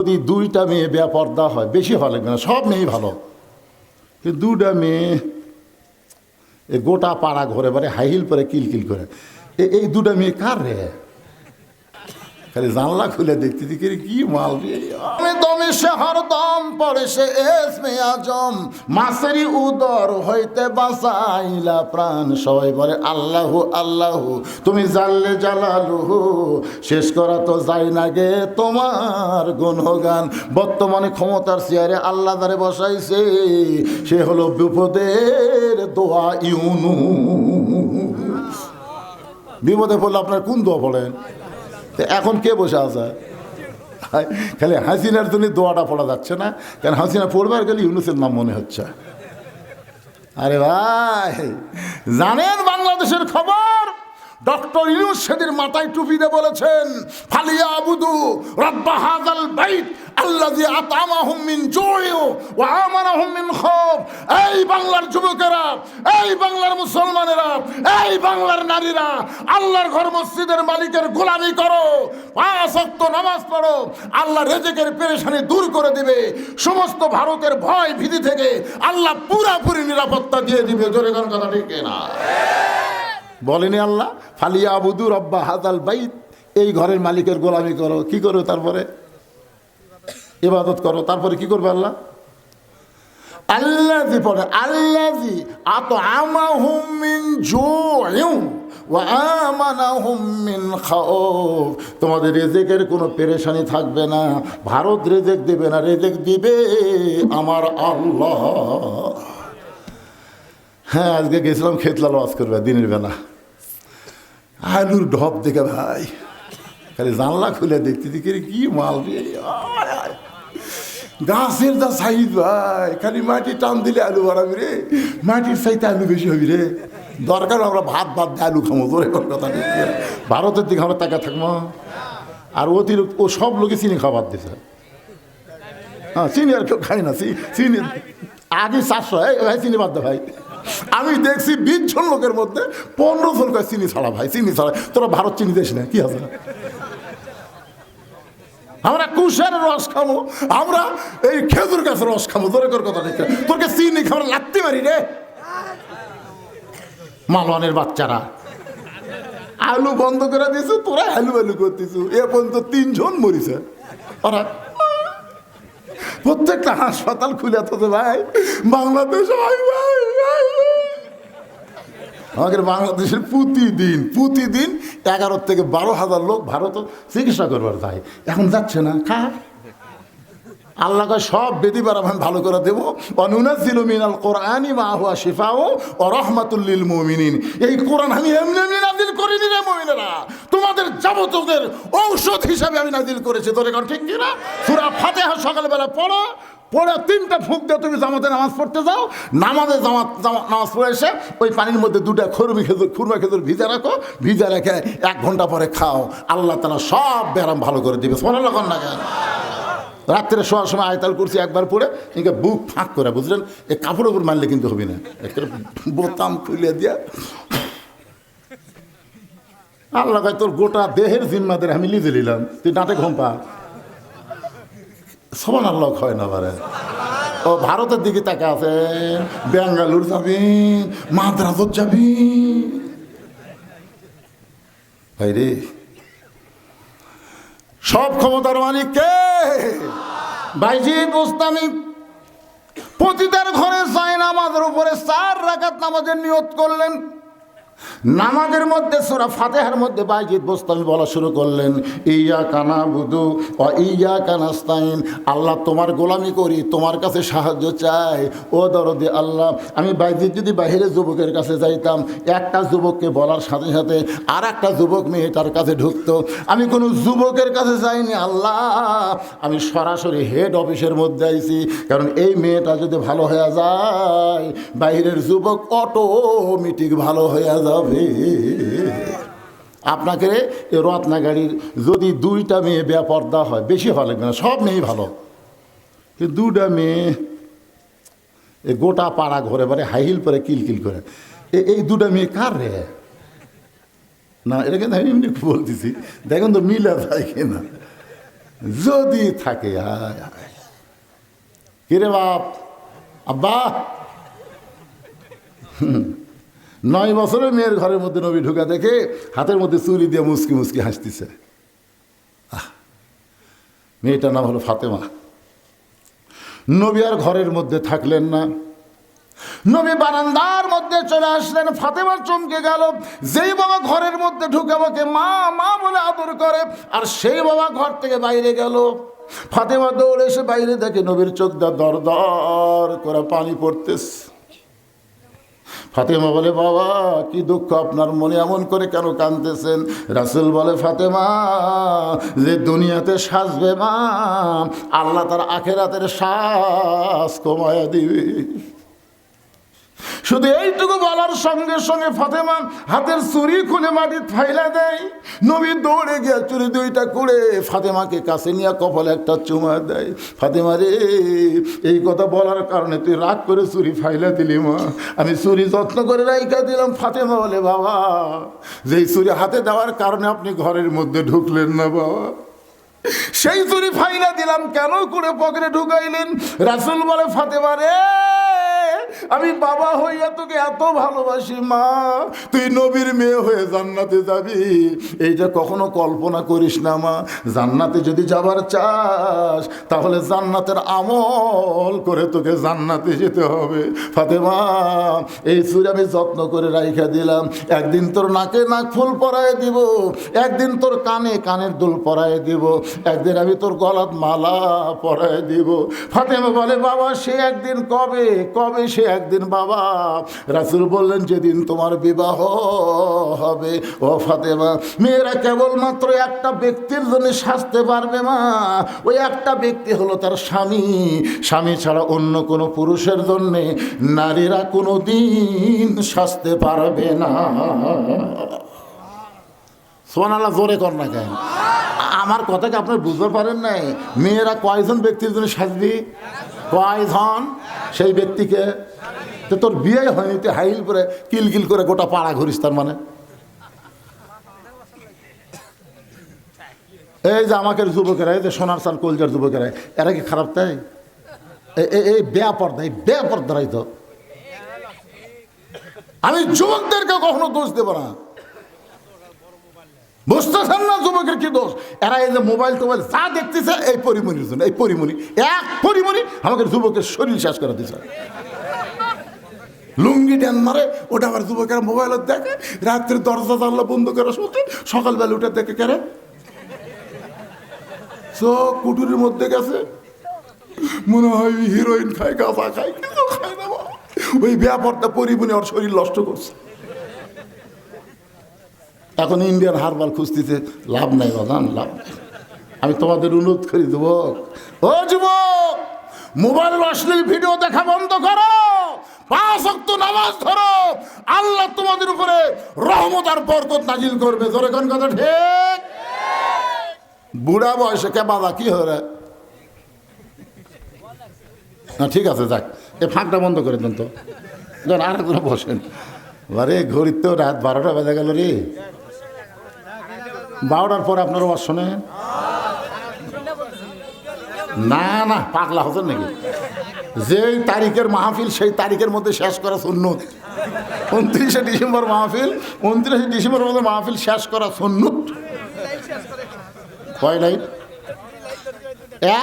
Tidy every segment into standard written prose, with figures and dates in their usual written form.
যদি দুইটা মেয়ে বেপর্দা হয়, বেশি ভালো লাগবে না, সব মেয়েই ভালো, কিন্তু দুটা মেয়ে গোটা পাড়া ঘরে বারে হাই হিল পরে কিলকিল করে, এই দুটা মেয়ে কার রে? খালি জানলা খুলে দেখতে দেখি কি মাল রে। দমে সে হরদম পড়ে সে এসমে আজম, মাসেরি উদর হইতে বাঁচাইলা প্রাণ। সবাই বলে আল্লাহু আল্লাহু, তুমি জানলে জালালুহু, শেষ করা তো যায় না গে তোমার গুণগান। বর্তমানে ক্ষমতার চেয়ারে আল্লাহ দ্বারে বসাইছে, সে হলো বিপদের দোয়া ইউনুস। বিপদে পড়লে আপনার কোন দোয়া পড়েন? এখন কে বসে আছে? খালি হাসিনার জন্য দোয়াটা পড়া যাচ্ছে না, কারণ হাসিনা পড়বার গেলে ইউনুসের নাম মনে হচ্ছে। আরে ভাই, জানেন বাংলাদেশের খবর? ডক্টর ইউনুস সেদিন মাথায় টুপি দিয়ে বলেছেন, ফালিয়া আবুদু রাব্বা হাযাল বাইত আল্লাযী আত'আমাহুম মিন জু'ইন ওয়া আমানাহুম মিন খাউফ। এই বাংলার যুবকেরা, এই বাংলার মুসলমানেরা, এই বাংলার নারীরা, আল্লাহর ঘর মসজিদের মালিকের গোলামি করো, 5 ওয়াক্ত নামাজ পড়ো, আল্লাহ রিজিকের পেরেশানি দূর করে দিবে। সমস্ত ভারতের ভয় ভীতি থেকে আল্লাহ পুরোপুরি নিরাপত্তা দিয়ে দিবে। জোরে কোন কথা ঠিক না? বলেনি আল্লাহ, ফালিয়া আবুদু রাব্বা হাযাল বাইত, এই ঘরের মালিকের গোলামি করো। কি করো? তারপরে ইবাদত করো। তারপরে কি করবে আল্লাহ? আল্লাযী পড়ে, আল্লাযী আত'আমাহুম মিন জু'ইন ওয়া আমানাহুম মিন খাউফ। তোমাদের রিজিকের কোনো পেরেশানি থাকবে না, ভারত রিজিক দিবে না, রিজিক দিবে আমার আল্লাহ। হ্যাঁ, আজকে গেছিলাম খেতলাল ওয়াজ করবে দিনের বেলা, আলুর ঢপ দেখে ভাই খালি জানলা খুলে দেখতে দেখি কি মাল রে। গাছের যা সাইজ ভাই, খালি মাটি টান দিলে আলু বাড়াবি রে, মাটির চাইতে আলু বেশি হবি রে। দরকার আমরা ভাত দিয়ে আলু খামো। তোর এখন কথা নেই, ভারতের দিকে আমরা টাকা থাকবো। আর অতিরিক্ত ও সব লোকে চিনি খাবার দিছে। হ্যাঁ, চিনি আর কেউ খাই না। চিনি আগে 400, ভাই চিনি বাদ দে ভাই। আমি দেখছি 20 জন লোকের মধ্যে 15 জন কয় চিনি ছাড়া ভাই, চিনি ছাড়া। তোরা ভারত চিনি দিস না, কি আছে? আমরা কুশের রস খাবো, আমরা এই খেজুর গাছের রস খাবো। তোর কথা ঠিক, তোরকে চিনি খাবার লাগতে পারি রে। মালওয়ানের বাচ্চারা আলু বন্ধ করে দিয়েছে, তোরা আলু আলু করতেছ। এ পর্যন্ত 3 জন মরিছে। ওরা প্রত্যেকটা হাসপাতাল খুলে থাকে ভাই। বাংলাদেশ আমাদের বাংলাদেশের প্রতিদিন 11 থেকে 12,000 লোক ভারত চিকিৎসা করবার যায়। এখন যাচ্ছে না। আল্লাহ সব বেদি বার আমি ভালো করে দেবো। অনুনাজ্জিলু মিনাল কোরআনি মা হুয়া শিফাউ ওয়া রাহমাতুল লিল মুমিনিন। এই কোরআন আমি এমনি এমনি নাজিল করিনি রে মুমিনেরা, তোমাদের যাবতীয় ঔষধ হিসাবে আমি নাজিল করেছি। তোর এখন ঠিক কি না? সূরা ফাতিহা সকালবেলা পড়ো, পড়ে 3টা ফুঁক দিয়ে তুমি জামাতে নামাজ পড়তে যাও। নামাজ পড়ে এসে ওই পানির মধ্যে 2টা খুরমা খেজুর ভিজা রাখো, ভিজা রেখে 1 ঘন্টা পরে খাও। আল্লাহ তাআলা সব ব্যারাম ভালো করে দিবে। সুবহানাল্লাহ না কেন? রাত্রে শোয়ার সময় আয়াতুল কুরসি একবার পড়ে একে বুক ফাঁক করে, বুঝলেন? এ কাপড়ের উপর মারলে কিন্তু হবে না, একটা বোতাম খুলে দিয়া আল্লাহ কয় তোর গোটা দেহের জিম্মাদের আমি লিজে নিলাম, তুই ডাঁটে ঘুম পা। সুবহানাল্লাহ হয় না পারে। ও ভারতের দিকে তাকা আছে, বেঙ্গালুর যাবি, মাদ্রাজত যাবি ভাই রে। সব ক্ষমতার মালিক কে? বাইজিদ বোস্তামি। পতিতার ঘরে যায় নামাজের উপরে 4 রাকাত নামাজের নিয়ত করলেন। নামাজের মধ্যে সূরা ফাতিহার মধ্যে বাইজিদ বোস্তামি বলা শুরু করলেন, ইয়্যাকা না'বুদু ওয়া ইয়্যাকা নাস্তাইন। আল্লাহ তোমার গোলামি করি, তোমার কাছে সাহায্য চাই। ও দরদি আল্লাহ, আমি বাইজিদ যদি বাইরে যুবকের কাছে যাইতাম, একটা যুবককে বলার সাথে সাথে আর একটা যুবক মেয়েটার কাছে ঢুকতো। আমি কোনো যুবকের কাছে যাইনি আল্লাহ, আমি সরাসরি হেড অফিসের মধ্যে আইছি। কারণ এই মেয়েটা যদি ভালো হয়ে যায়, বাইরের যুবক অটোমেটিক ভালো হয়ে যাবে। আপনাকে রত্না গাড়ির যদি 2টা মেয়ে বেপর্দা হয়, বেশি ভালো লাগবে না, সব মেয়েই ভালো, কিন্তু 2টা মেয়ে গোটা পাড়া ঘরে বারে হাই হিল পরে কিলকিল করে, এই 2টা মেয়ে কার রে? না, এটা কিন্তু আমি এমনি বলতেছি, দেখুন তো মিলা যায় কিনা। যদি থাকে। হায় হায়, কিরে বাপ, আব্বা 9 বছরের মেয়ের ঘরের মধ্যে নবী ঢুকা দেখে হাতের মধ্যে চুরি দিয়ে মুসকি মুসকি হাসতেছে। মেয়েটার নাম হলো ফাতেমা। নবী আর ঘরের মধ্যে থাকলেন না, নবী বারান্দার মধ্যে চলে আসলেন। ফাতেমা চমকে গেল। যেই বাবা ঘরের মধ্যে ঢুকে আমাকে মা মা বলে আদর করে, আর সেই বাবা ঘর থেকে বাইরে গেল। ফাতেমা দৌড়ে এসে বাইরে দেখে নবীর চোখ দা দর দর করে পানি পড়তেছে। ফাতেমা বলে, বাবা কি দুঃখ আপনার মনে, এমন করে কেন কাঁদতেছেন? রাসূল বলে, ফাতেমা যে দুনিয়াতে সাজবে মা, আল্লাহ তার আখিরাতের সাজ কমায়া দিবে। শুধু এইটুকু বলার সঙ্গে সঙ্গে ফাতেমা হাতের চুরি খুলে মাটি ফাইলা দেয়। নবী দৌড়ে গিয়ে চুরি দুইটা কুড়ে ফাতেমাকে কাছে নিয়ে কপালে একটা চুমা দেয়। ফাতেমা রে, এই কথা বলার কারণে তুই রাগ করে চুরি ফাইলা দিলি মা, আমি চুরি যত্ন করে রাইখা দিলাম। ফাতেমা বলে, বাবা যেই চুরি হাতে দেওয়ার কারণে আপনি ঘরের মধ্যে ঢুকলেন না বাবা, সেই চুরি ফাইলা দিলাম কেন করে পকেটে ঢুকাইলেন? রাসূল বলে, ফাতেমা রে, আমি বাবা হইয়া তোকে এত ভালোবাসি মা, তুই নবীর মেয়ে হয়ে জান্নাতে যাবি এইটা কখনো কল্পনা করিস না মা। জান্নাতে যদি যাবার চাস তাহলে জান্নাতের আমল করে তোকে জান্নাতে যেতে হবে। ফাতেমা এই চুরি আমি যত্ন করে রাইখা দিলাম, একদিন তোর নাকে নাক ফুল পরায় দিব, একদিন তোর কানে কানের দুল পরায় দিব, একদিন আমি তোর গলাত মালা পরায় দিব। ফাতেমা বলে, বাবা সে একদিন কবে? কবে সে একদিন বাবা? রাসূল বললেন, যেদিন তোমার বিবাহ হবে। ও ফাতেমা, মেয়েরা কেবলমাত্র একটা ব্যক্তির জন্য সাজতে পারবে মা, ওই একটা ব্যক্তি হলো তার স্বামী। স্বামী ছাড়া অন্য কোনো পুরুষের জন্য নারীরা কোনো দিন সাজতে পারবে না। সুবহানাল্লাহ, জোরে কর না কেন? আমার কথাকে আপনার বুঝতে পারেন নাই? মেয়েরা কয়জন ব্যক্তির জন্য সাজবি? কয়জন? সেই ব্যক্তিকে তো তোর বিয়ে হয়নি, তুই হাইল করে কিলকিল করে গোটা পাড়া ঘুরিস। তার মানে এই যে আমাকে যুবকেরা, এই যে সোনার চাল কলজার যুবকেরা, এরা কি খারাপ? তাই এই বেপর্দা, এই বেপর্দারাই তো। আমি যুবকদেরকে কখনো দোষ দেব না, বুঝতেছেন না যুবকের কি দোষ? এরা এই যে মোবাইল টোবাইল যা দেখতেছে এই পরিমণির জন্য। এই পরিমণি, এক পরিমণি আমাকে যুবকের শরীর শেষ করে দিচ্ছে। লুঙ্গি ড্যান মারে, ওটা আবার যুবকেরা মোবাইল দেখে, রাত্রে দরজা জানলা বন্ধ করে শুতে, সকালবেলা উঠে দেখে কেরে চোখ কুটুরির মধ্যে গেছে, মনে হয় হিরোইন খায়, গাঁজা খায়, কিছু খায় না। ওই ব্যাপারটা পরিমণি ওর শরীর নষ্ট করছে। এখন ইন্ডিয়ান হারবাল খুঁজতেছে, লাভ নাই বাজান, লাভ নাই। আমি তোমাদের অনুরোধ করি যুবক, ও যুবক, মোবাইল অশ্লীল ভিডিও দেখা বন্ধ করো, 5 ওয়াক্ত নামাজ ধরো, আল্লাহ তোমাদের উপরে রহমত আর বরকত নাজিল করবে। জোরে কোন কথা ঠিক? বুড়া বয়সে কে বাবা কি হরে না? ঠিক আছে, যাক, এই ফাঁকটা বন্ধ করে দেন তো, আর একজন বসেন। আরে ঘড়ির তো রাত 12টা বেজে গেল রে। 12টার পরে আপনার ওয়াজ শোনেন না? না পাগলা হতেন নাকি? যেই তারিখের মাহফিল সেই তারিখের মধ্যে শেষ করা সুন্নত। 29শে ডিসেম্বর মাহফিল, 29শে ডিসেম্বরের মধ্যে মাহফিল শেষ করা সুন্নত। কয় নাই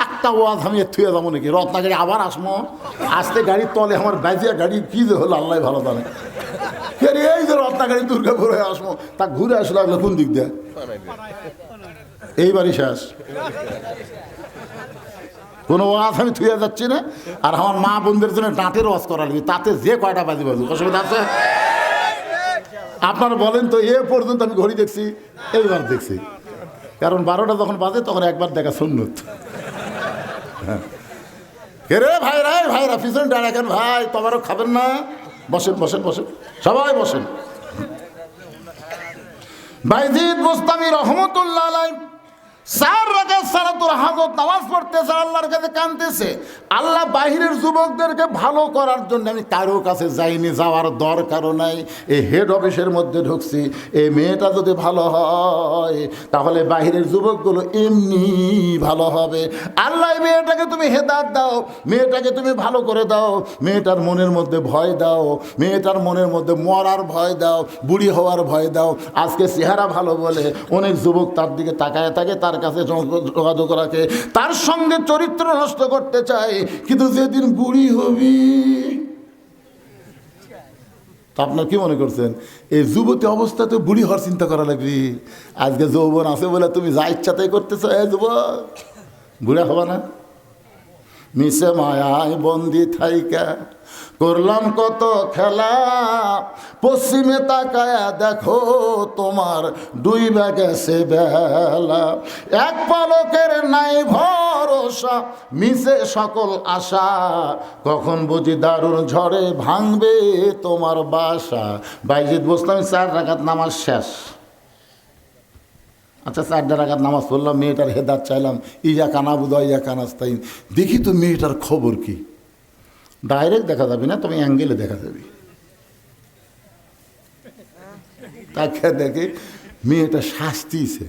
একটা ওয়াজ আমি থুয়ে যাবো নাকি? রত্নাগাড়ি আবার আসবো, আসতে গাড়ির তলে আমার বাজিয়া গাড়ি কি যে হলো আল্লাহ ভালো জানে। এই যে রত্নাগাড়ি দুর্গাপুর হয়ে আসবো, তা ঘুরে আসলে লাগলো কোন দিক দিয়ে? এইবারই শেষ। কোনো ওয়াজ আমি থুয়ে যাচ্ছি না। আর আমার মা বোনদের জন্য ডাঁটের ওয়াজ করা লাগবে, তাতে যে কয়টা বাজি বাজুক, অসুবিধা আছে? আপনারা বলেন তো, এ পর্যন্ত আমি ঘড়ি দেখছি, এইবার দেখছি, কারণ 12টা যখন বাজে তখন একবার দেখা সুন্নত। কে রে ভাইরা, ভাইরা পিছনে দাঁড়াকেন ভাই, তোমারও খাবেন না? বসেন বসেন বসেন, সবাই বসেন। বাইজিদ বুস্তামি রহমতুল্লাহ আলাইহি 4 রাকাত সালাতুল হাজত নামাজ পড়তেছে, আল্লাহর কাছে কাঁদতেছে। আল্লাহ বাহিরের যুবকদেরকে ভালো করার জন্য আমি কারো কাছে যাইনি, যাওয়ার দরকারও নাই। এই হেড অফিসের মধ্যে ঢুকছি, এই মেয়েটা যদি ভালো হয় তাহলে বাহিরের যুবকগুলো এমনি ভালো হবে। আল্লাহ মেয়েটাকে তুমি হেদায়েত দাও, মেয়েটাকে তুমি ভালো করে দাও, মেয়েটার মনের মধ্যে ভয় দাও, মেয়েটার মনের মধ্যে মরার ভয় দাও, বুড়ি হওয়ার ভয় দাও। আজকে চেহারা ভালো বলে অনেক যুবক তার দিকে তাকায় থাকে, তার কাছে যোগাযোগ রাখে, তার সঙ্গে চরিত্র নষ্ট করতে চায়। কিন্তু যেদিন বুড়ি হবি, তা আপনার কি মনে করছেন এই যুবতী অবস্থাতে বুড়ি হওয়ার চিন্তা করা লাগবে? আজকে যৌবন আছে বলে তুমি যা ইচ্ছা তাই করতেছো, এই যুবক বুড়া হবা না? মিশে মায়ায় বন্দি থাইকা করলাম কত খেলা, পশ্চিমে তাকায়া দেখো তোমার ডুইবা গেছে বেলা। এক পলকের নাই ভরসা, মিশে সকল আশা, কখন বুঝি দারুণ ঝড়ে ভাঙবে তোমার বাসা। বাইজিদ বসলাম 4 রাকাত নামাজ শেষ। আচ্ছা 4 রাকাত নামাজ পড়লাম, মেয়েটার হেদায়েত চাইলাম, ইয়া কানা বুদা ইয়া কানাস্তাইন। দেখি তো মেয়েটার খবর কি। ডাইরেক্ট দেখা যাবে না, তবে অ্যাঙ্গেলে দেখা যাবে। তাকে দেখে মেয়েটা শাস্তিছে,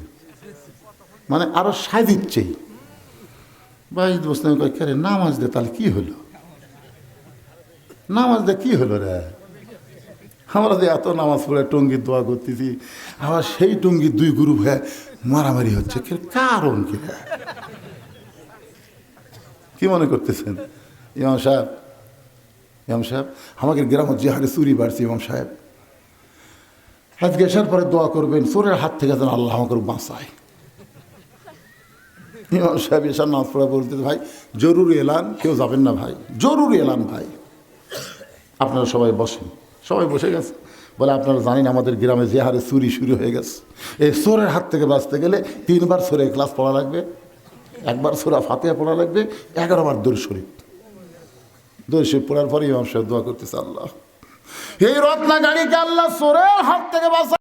মানে আরো সাজিচ্ছেই। বাইশ বসলাম কে নামাজ দে, তাহলে কি হলো? নামাজ দে কি হলো রে? আমরা যে এত নামাজ পড়ে টঙ্গির দোয়া করতেছি, আবার সেই টঙ্গির 2 গ্রুপ হয়ে মারামারি হচ্ছে, কারণ কি? কি মনে করতেছেন ইমাম সাহেব? ইমাম সাহেব আমাকে গ্রামে যে হারে চুরি বাড়ছে, ইমাম সাহেব আজকে আসার পরে দোয়া করবেন চোরের হাত থেকে যেন আল্লাহ আমাকে বাঁচায়। ইমাম সাহেব এসার নামাজ পড়া বলতে, ভাই জরুরি এলান, কেউ যাবেন না ভাই, জরুরি এলান ভাই, আপনারা সবাই বসেন। সবাই বসে গেছে। বলে আপনারা জানেন আমাদের গ্রামে যে হারে চুরি শুরু হয়ে গেছে, এই চোরের হাত থেকে বাঁচতে গেলে 3 বার সূরা ইখলাস পড়া লাগবে, 1 বার সূরা ফাতিহা পড়া লাগবে, 11 বার দরুদ শরীফ। দরুদ শরীফ পড়ার পরে ইমাম সাহেব দোয়া করতেছে, আল্লাহ এই রত্না গাড়িকে আল্লাহ চোরের হাত থেকে বাঁচা।